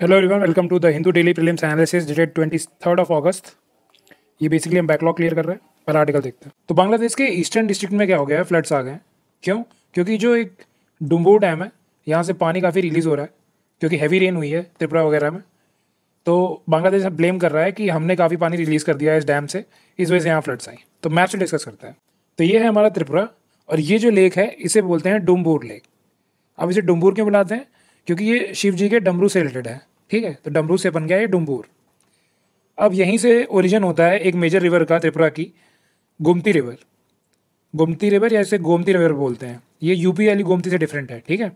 Hello everyone, welcome to the Hindu daily prelims analysis dated 23 August. ये basically हम backlog clear कर रहे हैं। पहला आर्टिकल देखते हैं। तो बांग्लादेश के ईस्टर्न डिस्ट्रिक्ट में क्या हो गया है, फ्लड्स आ गए हैं। क्यों? क्योंकि जो एक डुम्बूर डैम है, यहाँ से पानी काफ़ी रिलीज़ हो रहा है क्योंकि हैवी रेन हुई है त्रिपुरा वगैरह में। तो बांग्लादेश अब ब्लेम कर रहा है कि हमने काफ़ी पानी रिलीज़ कर दिया है इस डैम से, इस वजह से यहाँ फ्लड्स आई। तो मैप से डिस्कस करते हैं। तो ये है हमारा त्रिपुरा, और ये जो लेक है इसे बोलते हैं डुम्बूर लेक। अब इसे डुम्बूर क्यों बुलाते हैं? क्योंकि ये शिव जी के डमरू से रिलेटेड है। ठीक है, तो डमरू से बन गया ये डुम्बूर। अब यहीं से ओरिजिन होता है एक मेजर रिवर का, त्रिपुरा की, गोमती रिवर। गोमती रिवर या इसे गोमती रिवर बोलते हैं। ये यूपी वाली गोमती से डिफरेंट है। ठीक है,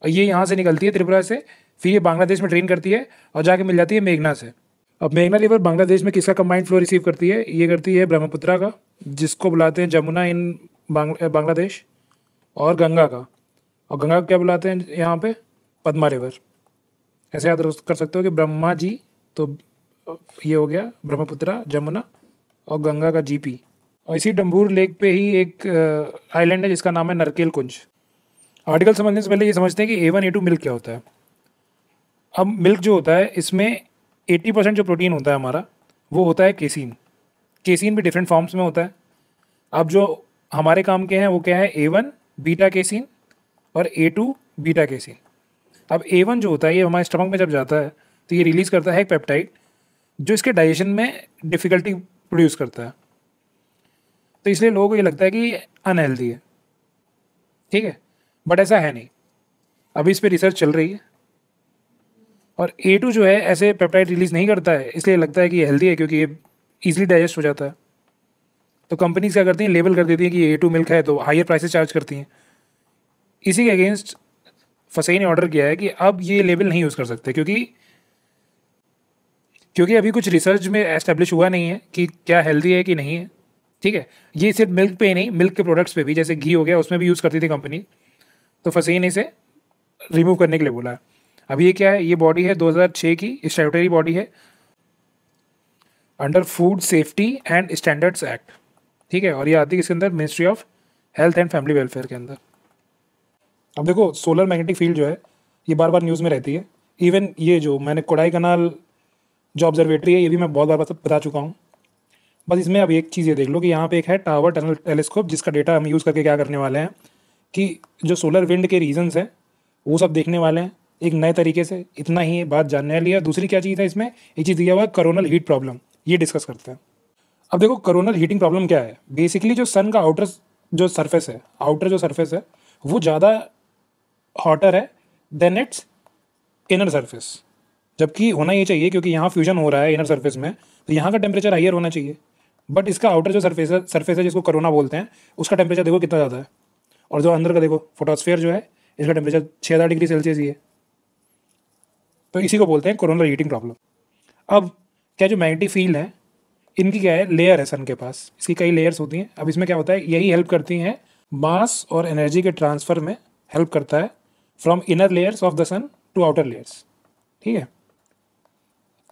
और ये यहाँ से निकलती है त्रिपुरा से, फिर ये बांग्लादेश में ड्रेन करती है और जाके मिल जाती है मेघना से। अब मेघना रिवर बांग्लादेश में किसका कंबाइंड फ्लो रिसीव करती है? ये करती है ब्रह्मपुत्रा का, जिसको बुलाते हैं जमुना इन बांग्लादेश, और गंगा का। और गंगा को क्या बुलाते हैं यहाँ पे? पद्मा रिवर। ऐसे याद कर सकते हो कि ब्रह्मा जी, तो ये हो गया ब्रह्मपुत्रा, जमुना और गंगा का जीपी। और इसी डम्बूर लेक पे ही एक आइलैंड है जिसका नाम है नरकेल कुंज। आर्टिकल समझने से पहले ये समझते हैं कि A1 A2 मिल्क क्या होता है। अब मिल्क जो होता है इसमें 80% जो प्रोटीन होता है हमारा, वो होता है केसीन। केसीन भी डिफरेंट फॉर्म्स में होता है। अब जो हमारे काम के हैं वो क्या है? A1 बीटा केसीन और A2 बीटा केसीन। अब A1 जो होता है ये हमारे स्टमक में जब जाता है तो ये रिलीज़ करता है एक पेप्टाइड जो इसके डाइजेशन में डिफ़िकल्टी प्रोड्यूस करता है। तो इसलिए लोगों को ये लगता है कि अनहेल्दी है। ठीक है, बट ऐसा है नहीं। अभी इस पर रिसर्च चल रही है। और A2 जो है ऐसे पेप्टाइड रिलीज़ नहीं करता है, इसलिए लगता है कि ये हेल्दी है क्योंकि ये ईजिली डाइजेस्ट हो जाता है। तो कंपनीज क्या करती हैं, लेबल कर देती हैं कि A2 मिल्क है, तो हायर प्राइसेस चार्ज करती हैं। इसी के अगेंस्ट फसई ने ऑर्डर किया है कि अब ये लेबल नहीं यूज़ कर सकते, क्योंकि अभी कुछ रिसर्च में एस्टेब्लिश हुआ नहीं है कि क्या हेल्दी है कि नहीं है। ठीक है, ये सिर्फ मिल्क पे ही नहीं, मिल्क के प्रोडक्ट्स पे भी, जैसे घी हो गया, उसमें भी यूज़ करती थी कंपनी। तो फसई ने इसे रिमूव करने के लिए बोला है। अब ये क्या है? ये बॉडी है 2006 की, स्टैट्यूटरी बॉडी है under food safety and standards act. ठीक है, और ये आती है किसके अंदर? Ministry of health and family welfare के अंदर। अब देखो, सोलर मैग्नेटिक फील्ड जो है ये बार बार न्यूज़ में रहती है। इवन ये जो मैंने कोडाई कनाल जो ऑब्जर्वेटरी है, ये भी मैं बहुत बार बता चुका हूँ। बस इसमें अब एक चीज़ ये देख लो कि यहाँ पे एक है टावर टनल टेलीस्कोप, जिसका डेटा हम यूज़ करके क्या करने वाले हैं कि जो सोलर विंड के रीजंस हैं वो सब देखने वाले हैं एक नए तरीके से। इतना ही बात जानने वाली है। दूसरी क्या चीज़ है इसमें? एक चीज़ दिया हुआ है कोरोनल हीट प्रॉब्लम, ये डिस्कस करते हैं। अब देखो, कोरोनल हीटिंग प्रॉब्लम क्या है? बेसिकली जो सन का आउटर जो सरफेस है वो ज़्यादा हॉटर है देन इट्स इनर सरफेस। जबकि होना ये चाहिए, क्योंकि यहाँ फ्यूजन हो रहा है इनर सरफेस में, तो यहाँ का टेम्परेचर हाइयर होना चाहिए। बट इसका आउटर जो सरफेस है जिसको कोरोना बोलते हैं, उसका टेम्परेचर देखो कितना ज़्यादा है। और जो अंदर का देखो फोटोस्फेयर जो है, इसका टेम्परेचर 6,000 डिग्री सेल्सियस ही है। तो इसी को बोलते हैं कोरोनल हीटिंग प्रॉब्लम। अब क्या जो मैग्नेटिक फील्ड है, इनकी क्या है? लेयर है सन के पास, इसकी कई लेयर्स होती हैं। अब इसमें क्या होता है, यही हेल्प करती हैं मास और एनर्जी के ट्रांसफ़र में, हेल्प करता है from inner layers of the sun to outer layers. ठीक है,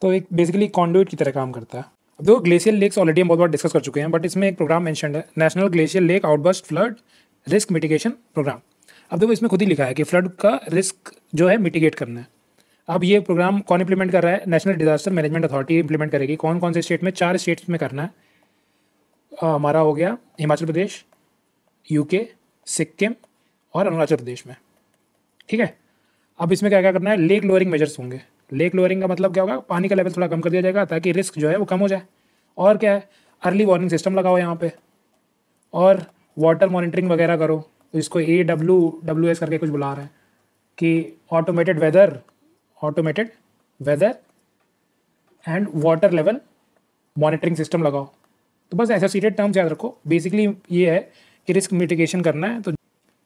तो एक बेसिकली कॉन्डुइट की तरह काम करता है। अब देखो, ग्लेशियल लेक्स ऑलरेडी हम बहुत बार डिस्कस कर चुके हैं, बट इसमें एक प्रोग्राम मेंशन्ड है, national glacial lake outburst flood risk mitigation programme. अब देखो, इसमें खुद ही लिखा है कि फ्लड का रिस्क जो है मिटिगेट करना है। अब ये प्रोग्राम कौन इंप्लीमेंट कर रहा है? National disaster management authority implement करेगी। कौन कौन से स्टेट में? 4 स्टेट्स में करना है। हमारा हो गया हिमाचल प्रदेश, यूके, सिक्किम और अरुणाचल प्रदेश में। ठीक है, अब इसमें क्या क्या करना है? लेक लोअरिंग मेजर्स होंगे। लेक लोअरिंग का मतलब क्या होगा? पानी का लेवल थोड़ा कम कर दिया जाएगा ताकि रिस्क जो है वो कम हो जाए। और क्या है? अर्ली वार्निंग सिस्टम लगाओ यहाँ पे, और वाटर मॉनिटरिंग वगैरह करो। तो इसको AWWS करके कुछ बुला रहे हैं कि automated weather and water level monitoring system लगाओ। तो बस एसोसिएटेड टर्म्स याद रखो। बेसिकली ये है कि रिस्क मिटिगेशन करना है। तो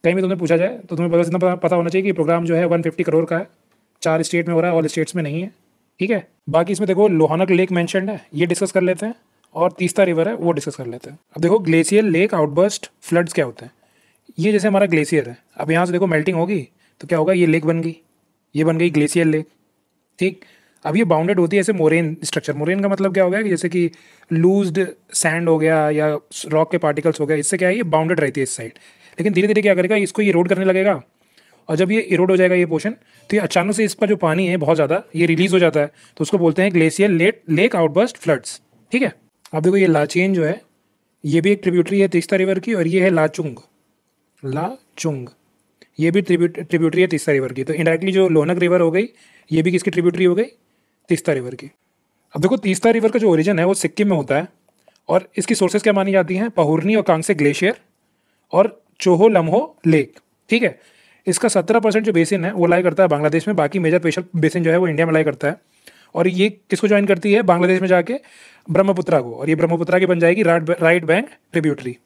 कहीं भी तुम्हें पूछा जाए तो तुम्हें बस इतना पता होना चाहिए कि प्रोग्राम जो है 150 करोड़ का है, 4 स्टेट में हो रहा है, ऑल स्टेट्स में नहीं है। ठीक है, बाकी इसमें देखो लोहानक लेक मेंशन्ड है, ये डिस्कस कर लेते हैं, और तीस्ता रिवर है वो डिस्कस कर लेते हैं। अब देखो, ग्लेशियल लेक आउटबर्स्ट फ्लड्स क्या होते हैं? ये जैसे हमारा ग्लेशियर है, अब यहाँ से देखो मेल्टिंग होगी तो क्या होगा? ये लेक बन गई, ये बन गई ग्लेशियल लेक। ठीक, अब ये बाउंडेड होती है ऐसे मोरेन स्ट्रक्चर। मोरेन का मतलब क्या हो गया कि जैसे कि लूज्ड सैंड हो गया या रॉक के पार्टिकल्स हो गया, इससे क्या है, ये बाउंडेड रहती है इस साइड। लेकिन धीरे धीरे क्या करेगा, इसको ये इरोड करने लगेगा, और जब ये इरोड हो जाएगा ये पोर्शन, तो ये अचानक से इसका जो पानी है बहुत ज़्यादा ये रिलीज हो जाता है, तो उसको बोलते हैं ग्लेशियर लेक आउटबर्स्ट फ्लड्स। ठीक है, अब देखो ये लाचेन जो है ये भी एक ट्रिब्यूटरी है तीस्ता रिवर की, और ये है लाचुंग ये भी ट्रिब्यूटरी है तीस्ता रिवर की। तो इनडायरेक्टली जो लोनक रिवर हो गई ये भी किसकी ट्रिब्यूटरी हो गई, तीस्ता रिवर की। अब देखो तीस्ता रिवर का जो ओरिजिन है वो सिक्किम में होता है, और इसकी सोर्सेज क्या मानी जाती हैं, पहुरनी और कांगसे ग्लेशियर और चोहो लम्हो लेक। ठीक है, इसका 17% जो बेसिन है वो लाई करता है बांग्लादेश में, बाकी मेजर प्रेशर बेसिन जो है वो इंडिया में लाई करता है। और ये किसको ज्वाइन करती है, बांग्लादेश में जाके ब्रह्मपुत्रा को, और ये ब्रह्मपुत्रा की बन जाएगी राइट बैंक ट्रिब्यूटरी।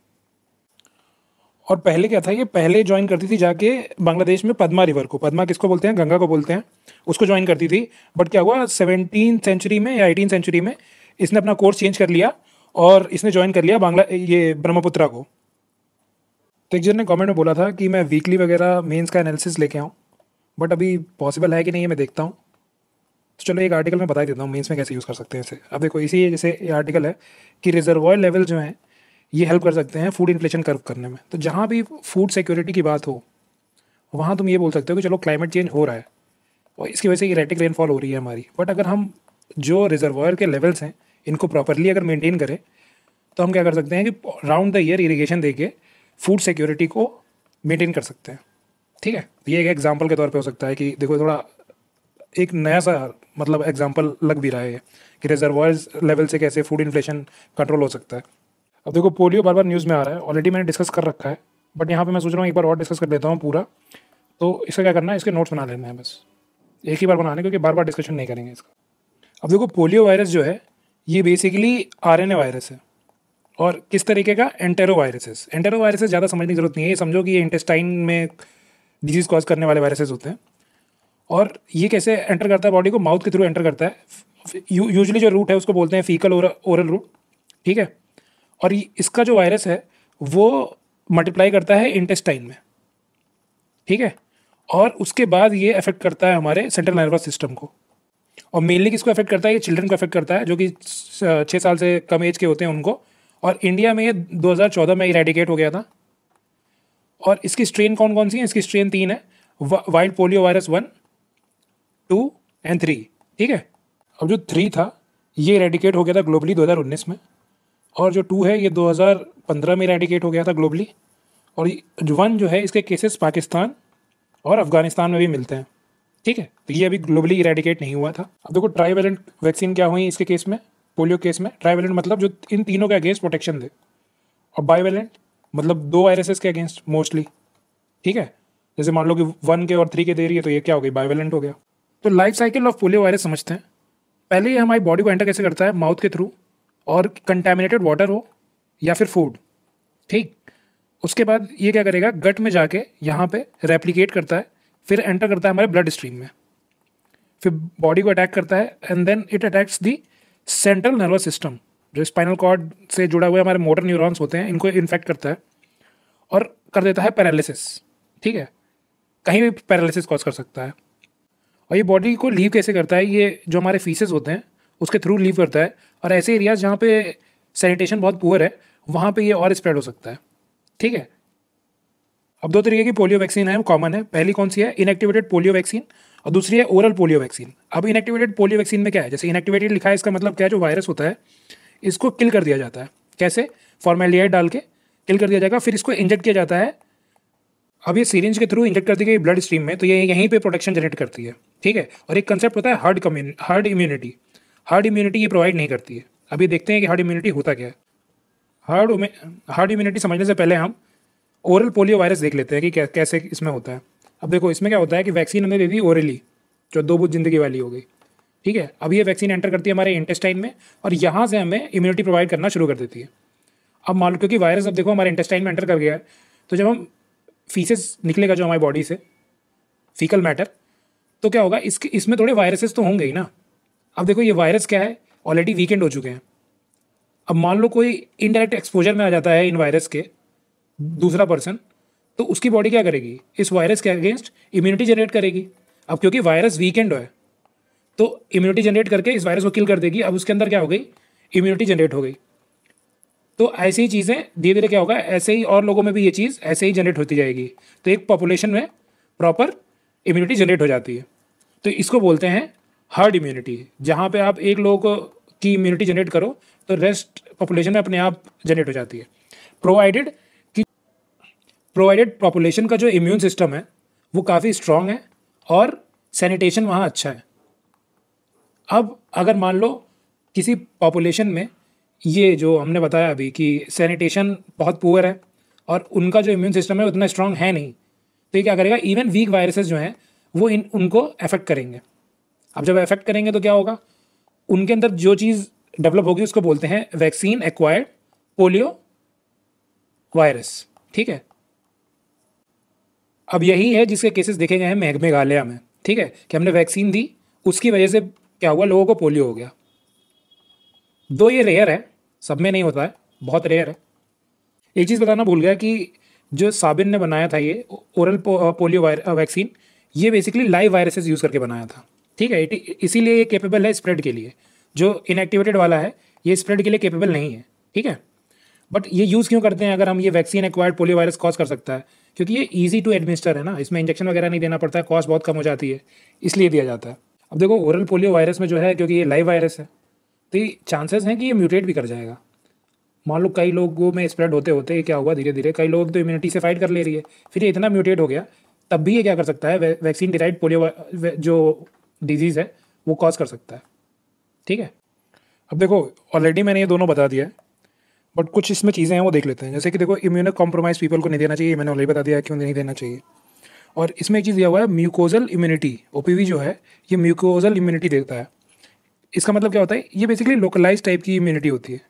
और पहले क्या था, ये पहले ज्वाइन करती थी जाके बांग्लादेश में पद्मा रिवर को, पद्मा किसको बोलते हैं, गंगा को बोलते हैं, उसको ज्वाइन करती थी। बट क्या हुआ 17th सेंचुरी में या 18th सेंचुरी में इसने अपना कोर्स चेंज कर लिया और इसने ज्वाइन कर लिया ये ब्रह्मपुत्रा को। तो एक जन ने कमेंट में बोला था कि मैं वीकली वगैरह मेंस का एनालिसिस लेके आऊँ, बट अभी पॉसिबल है कि नहीं है मैं देखता हूँ। तो चलो एक आर्टिकल में बता ही देता हूँ मेंस में कैसे यूज़ कर सकते हैं इसे। अब देखो इसी जैसे ये आर्टिकल है कि रिजर्वॉयर लेवल जो हैं ये हेल्प कर सकते हैं फूड इन्फ्लेशन कर्व करने में। तो जहाँ भी फूड सिक्योरिटी की बात हो वहाँ तुम ये बोल सकते हो कि चलो क्लाइमेट चेंज हो रहा है और इसकी वजह से इरेटिक रेनफॉल हो रही है हमारी, बट अगर हम जो रिजर्वॉयर के लेवल्स हैं इनको प्रॉपरली अगर मेंटेन करें तो हम क्या कर सकते हैं कि राउंड द ईयर इरीगेशन देके फूड सिक्योरिटी को मेंटेन कर सकते हैं। ठीक है, ये एक एग्जांपल के तौर पे हो सकता है कि देखो थोड़ा एक नया सा मतलब एग्जांपल लग भी रहा है कि रिजर्वॉयर्स लेवल से कैसे फूड इन्फ्लेशन कंट्रोल हो सकता है। अब देखो पोलियो बार बार न्यूज़ में आ रहा है, ऑलरेडी मैंने डिस्कस कर रखा है, बट यहाँ पे मैं सोच रहा हूँ एक बार और डिस्कस कर लेता हूँ पूरा। तो इसका क्या करना है, इसके नोट्स बना लेना है, बस एक ही बार बनाने, क्योंकि बार बार डिस्कशन नहीं करेंगे इसका। अब देखो पोलियो वायरस जो है ये बेसिकली आरएनए वायरस है, और किस तरीके का, एंटेरो वायरसेस। एंटेरो वायरसेस ज़्यादा समझने की जरूरत नहीं है, ये समझो कि ये इंटेस्टाइन में डिजीज़ कॉज करने वाले वायरसेस होते हैं। और ये कैसे एंटर करता है बॉडी को, माउथ के थ्रू एंटर करता है। यूजुअली जो रूट है उसको बोलते हैं फीकल ओरल रूट। ठीक है, और इसका जो वायरस है वो मल्टीप्लाई करता है इंटेस्टाइन में। ठीक है, और उसके बाद ये अफेक्ट करता है हमारे सेंट्रल नर्वस सिस्टम को, और मेनली किसको अफेक्ट करता है, ये चिल्ड्रन को अफेक्ट करता है जो कि 6 साल से कम एज के होते हैं उनको। और इंडिया में ये 2014 में इरेडिकेट हो गया था। और इसकी स्ट्रेन कौन कौन सी है, इसकी स्ट्रेन 3 है, वाइल्ड पोलियो वायरस 1, 2 एंड 3। ठीक है, अब जो 3 था ये इरेडिकेट हो गया था ग्लोबली 2019 में, और जो 2 है ये 2015 में इरेडिकेट हो गया था ग्लोबली, और जो 1 जो है इसके केसेस पाकिस्तान और अफगानिस्तान में भी मिलते हैं। ठीक है, तो ये अभी ग्लोबली इरेडिकेट नहीं हुआ था। अब देखो ट्राईवेलेंट वैक्सीन क्या हुई इसके केस में, पोलियो केस में। ट्राईवेलेंट मतलब जो इन तीनों के अगेंस्ट प्रोटेक्शन दे, और बाईवेलेंट मतलब 2 वायरसेस के अगेंस्ट मोस्टली। ठीक है, जैसे मान लो कि 1 के और 3 के दे रही है तो ये क्या हो गई, बाईवेलेंट हो गया। तो life cycle of polio virus समझते हैं। पहले ये हमारी बॉडी को एंटर कैसे करता है, माउथ के थ्रू, और कंटेमिनेटेड वाटर हो या फिर फूड। ठीक, उसके बाद ये क्या करेगा, गट में जाके यहाँ पे रेप्लिकेट करता है, फिर एंटर करता है हमारे ब्लड स्ट्रीम में, फिर बॉडी को अटैक करता है, and then it attacks the central nervous system, जो स्पाइनल कॉर्ड से जुड़ा हुआ हमारे मोटर न्यूरॉन्स होते हैं, इनको इन्फेक्ट करता है और कर देता है पैरालिसिस। ठीक है, कहीं भी पैरालिसिस कॉज कर सकता है। और ये बॉडी को लीव कैसे करता है, ये जो हमारे फीसेस होते हैं उसके थ्रू लीव करता है, और ऐसे एरियाज जहाँ पे सैनिटेशन बहुत पुअर है वहाँ पे ये और स्प्रेड हो सकता है। ठीक है, अब 2 तरीके की पोलियो वैक्सीन है, कॉमन है। पहली कौन सी है, इनएक्टिवेटेड पोलियो वैक्सीन, और दूसरी है ओरल पोलियो वैक्सीन। अब इनएक्टिवेटेड पोलियो वैक्सीन में क्या है, जैसे इनएक्टिवेटेड लिखा है इसका मतलब क्या है, जो वायरस होता है इसको किल कर दिया जाता है। कैसे, फॉर्मेलियाइड डाल के किल कर दिया जाएगा, फिर इसको इंजेक्ट किया जाता है। अब ये सीरिंज के थ्रू इंजेक्ट करती है ब्लड स्ट्रीम में, तो ये यहीं पे प्रोटेक्शन जनरेट करती है। ठीक है, और एक कंसेप्ट होता है हार्ड इम्यूनिटी। हार्ड इम्यूनिटी ये प्रोवाइड नहीं करती है। अभी देखते हैं कि हार्ड इम्यूनिटी होता क्या है। हार्ड इम्यूनिटी समझने से पहले हम ओरल पोलियो वायरस देख लेते हैं कि कैसे इसमें होता है। अब देखो इसमें क्या होता है कि वैक्सीन हमने दे दी ओरली, जो 2 बूंद जिंदगी वाली हो गई। ठीक है, अब ये वैक्सीन एंटर करती है हमारे इंटेस्टाइन में, और यहाँ से हमें इम्यूनिटी प्रोवाइड करना शुरू कर देती है। अब मान लो क्योंकि वायरस अब देखो हमारे इंटेस्टाइन में एंटर कर गया है, तो जब हम फीसेस निकलेगा जो हमारी बॉडी से, फीकल मैटर, तो क्या होगा, इसमें थोड़े वायरसेस तो होंगे ही ना। अब देखो ये वायरस क्या है, ऑलरेडी वीकेंड हो चुके हैं। अब मान लो कोई इनडायरेक्ट एक्सपोजर में आ जाता है इन वायरस के, दूसरा पर्सन, तो उसकी बॉडी क्या करेगी, इस वायरस के अगेंस्ट इम्यूनिटी जनरेट करेगी। अब क्योंकि वायरस वीकेंड है तो इम्यूनिटी जनरेट करके इस वायरस को किल कर देगी। अब उसके अंदर क्या हो गई, इम्यूनिटी जनरेट हो गई। तो ऐसी ही चीज़ें धीरे धीरे क्या होगा, ऐसे ही और लोगों में भी ये चीज़ ऐसे ही जनरेट होती जाएगी, तो एक पॉपुलेशन में प्रॉपर इम्यूनिटी जनरेट हो जाती है। तो इसको बोलते हैं हर्ड इम्यूनिटी, जहाँ पे आप एक लोग की इम्यूनिटी जनरेट करो तो रेस्ट पॉपुलेशन में अपने आप जनरेट हो जाती है, प्रोवाइडेड पॉपुलेशन का जो इम्यून सिस्टम है वो काफ़ी स्ट्रांग है और सैनिटेशन वहाँ अच्छा है। अब अगर मान लो किसी पॉपुलेशन में ये जो हमने बताया अभी कि सैनिटेशन बहुत पुअर है और उनका जो इम्यून सिस्टम है उतना स्ट्रांग है नहीं, तो ये क्या करेगा, इवन वीक वायरसेस जो हैं वो उनको अफेक्ट करेंगे। अब जब अफेक्ट करेंगे तो क्या होगा, उनके अंदर जो चीज़ डेवलप होगी उसको बोलते हैं वैक्सीन एक्वायर्ड पोलियो वायरस। ठीक है, अब यही है जिसके केसेस देखे गए हैं मेघालय में। ठीक है, कि हमने वैक्सीन दी, उसकी वजह से क्या हुआ, लोगों को पोलियो हो गया। दो ये रेयर है, सब में नहीं होता है, बहुत रेयर है। एक चीज़ बताना भूल गया कि जो साबिन ने बनाया था ये ओरल पोलियो वैक्सीन, ये बेसिकली लाइव वायरसेस यूज़ करके बनाया था। ठीक है, इसीलिए ये केपेबल है स्प्रेड के लिए। जो इनएक्टिवेटेड वाला है ये स्प्रेड के लिए केपेबल नहीं है। ठीक है, बट ये यूज़ क्यों करते हैं, अगर हम ये vaccine acquired polio virus cause कर सकता है, क्योंकि ये ईजी टू एडमिनिस्टर है ना, इसमें इंजेक्शन वगैरह नहीं देना पड़ता है, कॉस्ट बहुत कम हो जाती है, इसलिए दिया जाता है। अब देखो ओरल पोलियो वायरस में जो है, क्योंकि ये लाइव वायरस है तो ये चांसेस हैं कि ये म्यूटेट भी कर जाएगा। मान लो कई लोगों में स्प्रेड होते होते क्या हुआ, धीरे धीरे कई लोग तो इम्यूनिटी से फाइट कर ले रही है, फिर ये इतना म्यूटेट हो गया, तब भी ये क्या कर सकता है, वैक्सीन डिराइव्ड पोलियो जो डिजीज़ है वो कॉज कर सकता है। ठीक है, अब देखो ऑलरेडी मैंने ये दोनों बता दिया है, बट कुछ इसमें चीज़ें हैं वो देख लेते हैं। जैसे कि देखो इम्यूनो कॉम्प्रोमाइज पीपल को नहीं देना चाहिए, मैंने ऑलरेडी बता दिया है क्यों नहीं देना चाहिए। और इसमें एक चीज़ दिया हुआ है म्यूकोजल इम्यूनिटी, ओपीवी जो है ये म्यूकोजल इम्यूनिटी देता है। इसका मतलब क्या होता है, ये बेसिकली लोकलाइज टाइप की इम्यूनिटी होती है।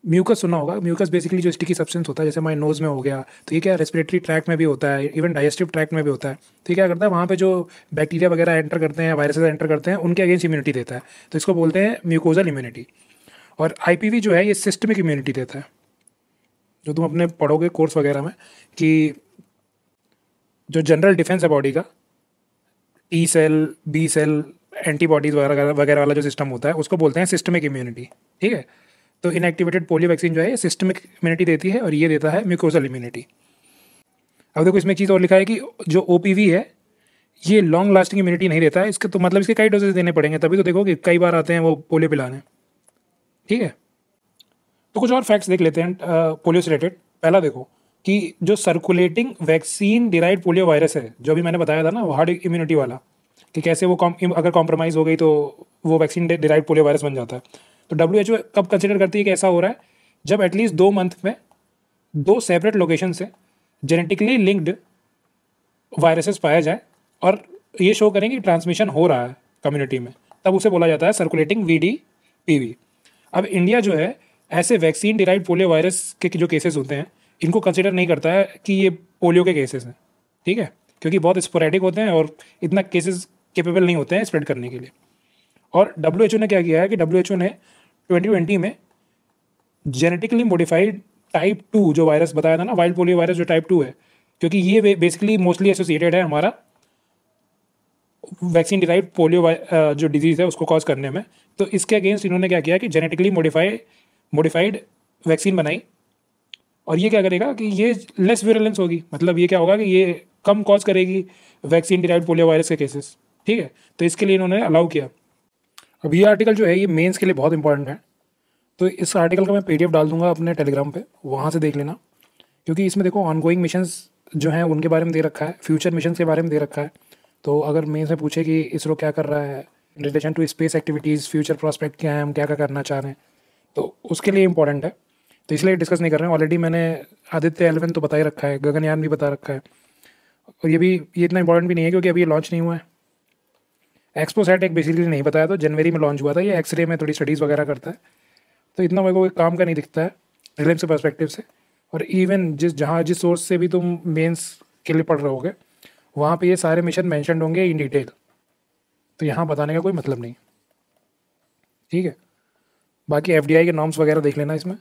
म्यूकस सुना होगा, म्यूकस बेसिकली जो स्टिकी सब्सटेंस होता है, जैसे हमारे नोज़ में हो गया, तो ये क्या रेस्पिरेटरी ट्रैक्ट में भी होता है, इवन डाइजेस्टिव ट्रैक्ट में भी होता है। तो ये क्या करता है, वहाँ पे जो बैक्टीरिया वगैरह एंटर करते हैं, वायरसेस एंटर करते हैं, उनके अगेंस्ट इम्यूनिटी देता है, तो इसको बोलते हैं म्यूकोजल इम्यूनिटी। और आईपीवी जो है ये सिस्टमिक इम्यूनिटी देता है, जो तुम अपने पढ़ोगे कोर्स वगैरह में कि जो जनरल डिफेंस है बॉडी का, T cell, B cell, antibodies वगैरह वगैरह वाला जो सिस्टम होता है उसको बोलते हैं सिस्टमिक इम्यूनिटी। ठीक है, तो इनएक्टिवेटेड पोलियो वैक्सीन जो है ये सिस्टमिक इम्यूनिटी देती है और ये देता है म्यूकोजल इम्यूनिटी। अब देखो इसमें एक चीज़ और लिखा है कि जो ओपीवी है ये लॉन्ग लास्टिंग इम्यूनिटी नहीं देता है, इसके तो मतलब इसके कई डोजेज देने पड़ेंगे, तभी तो देखो कि कई बार आते हैं वो पोलियो पिलाने। ठीक है, तो कुछ और फैक्ट्स देख लेते हैं पोलियो से रिलेटेड। पहला देखो कि जो circulating vaccine derived polio virus है, जो भी मैंने बताया था ना वो हार्ड इम्यूनिटी वाला, कि कैसे वो अगर कॉम्प्रोमाइज़ हो गई तो वो वैक्सीन डिराइव्ड पोलियो वायरस बन जाता है। तो WHO कब कंसिडर करती है कि ऐसा हो रहा है, जब एटलीस्ट 2 मंथ में 2 सेपरेट लोकेशन से जेनेटिकली लिंक्ड वायरसेस पाया जाए और ये शो करें कि ट्रांसमिशन हो रहा है कम्युनिटी में, तब उसे बोला जाता है सर्कुलेटिंग VDPV। अब इंडिया जो है ऐसे वैक्सीन डिराइव्ड पोलियो वायरस के जो केसेस होते हैं इनको कंसिडर नहीं करता है कि ये पोलियो के केसेस हैं। ठीक है, क्योंकि बहुत स्पोरेडिक होते हैं और इतना केसेस कैपेबल नहीं होते हैं स्प्रेड करने के लिए। और WHO ने क्या किया है कि WHO ने 2020 में जेनेटिकली मॉडिफाइड टाइप 2 जो वायरस बताया था ना, वाइल्ड पोलियो वायरस जो टाइप 2 है, क्योंकि ये बेसिकली मोस्टली एसोसिएटेड है हमारा वैक्सीन डिराइव्ड पोलियो जो डिजीज़ है उसको कॉज करने में, तो इसके अगेंस्ट इन्होंने क्या किया कि जेनेटिकली मॉडिफाइड वैक्सीन बनाई। और ये क्या करेगा कि ये लेस विरुलेंस होगी, मतलब ये क्या होगा कि ये कम कॉज करेगी वैक्सीन डिराइव्ड पोलियो वायरस के केसेस। ठीक है, तो इसके लिए इन्होंने अलाउ किया। अब ये आर्टिकल जो है ये मेंस के लिए बहुत इंपॉर्टेंट है, तो इस आर्टिकल का मैं PDF डाल दूंगा अपने टेलीग्राम पे, वहाँ से देख लेना, क्योंकि इसमें देखो ऑनगोइंग मिशंस जो हैं उनके बारे में दे रखा है, फ्यूचर मिशन के बारे में दे रखा है। तो अगर मेंस में पूछे कि इसरो क्या कर रहा है in relation to space activities, future prospect क्या है, हम क्या क्या करना चाह रहे हैं, तो उसके लिए इंपॉर्टेंट है, तो इसलिए डिस्कस नहीं कर रहे हैं। ऑलरेडी मैंने आदित्य 11 तो बता ही रखा है, गगनयान भी बता रखा है, और ये इतना इंपॉर्टेंट भी नहीं है क्योंकि अभी ये लॉन्च नहीं हुआ है। एक्सपोसैट एक बेसिकली नहीं बताया, तो जनवरी में लॉन्च हुआ था, ये एक्सरे में थोड़ी स्टडीज़ वगैरह करता है, तो इतना मेरे को काम का नहीं दिखता है रिलेम्स के पर्सपेक्टिव से। और इवन जिस सोर्स से भी तुम मेंस के लिए पढ़ रहे होगे वहाँ पे ये सारे मिशन मेंशन होंगे इन डिटेल, तो यहाँ बताने का कोई मतलब नहीं। ठीक है, बाकी FDI के नॉर्म्स वगैरह देख लेना इसमें।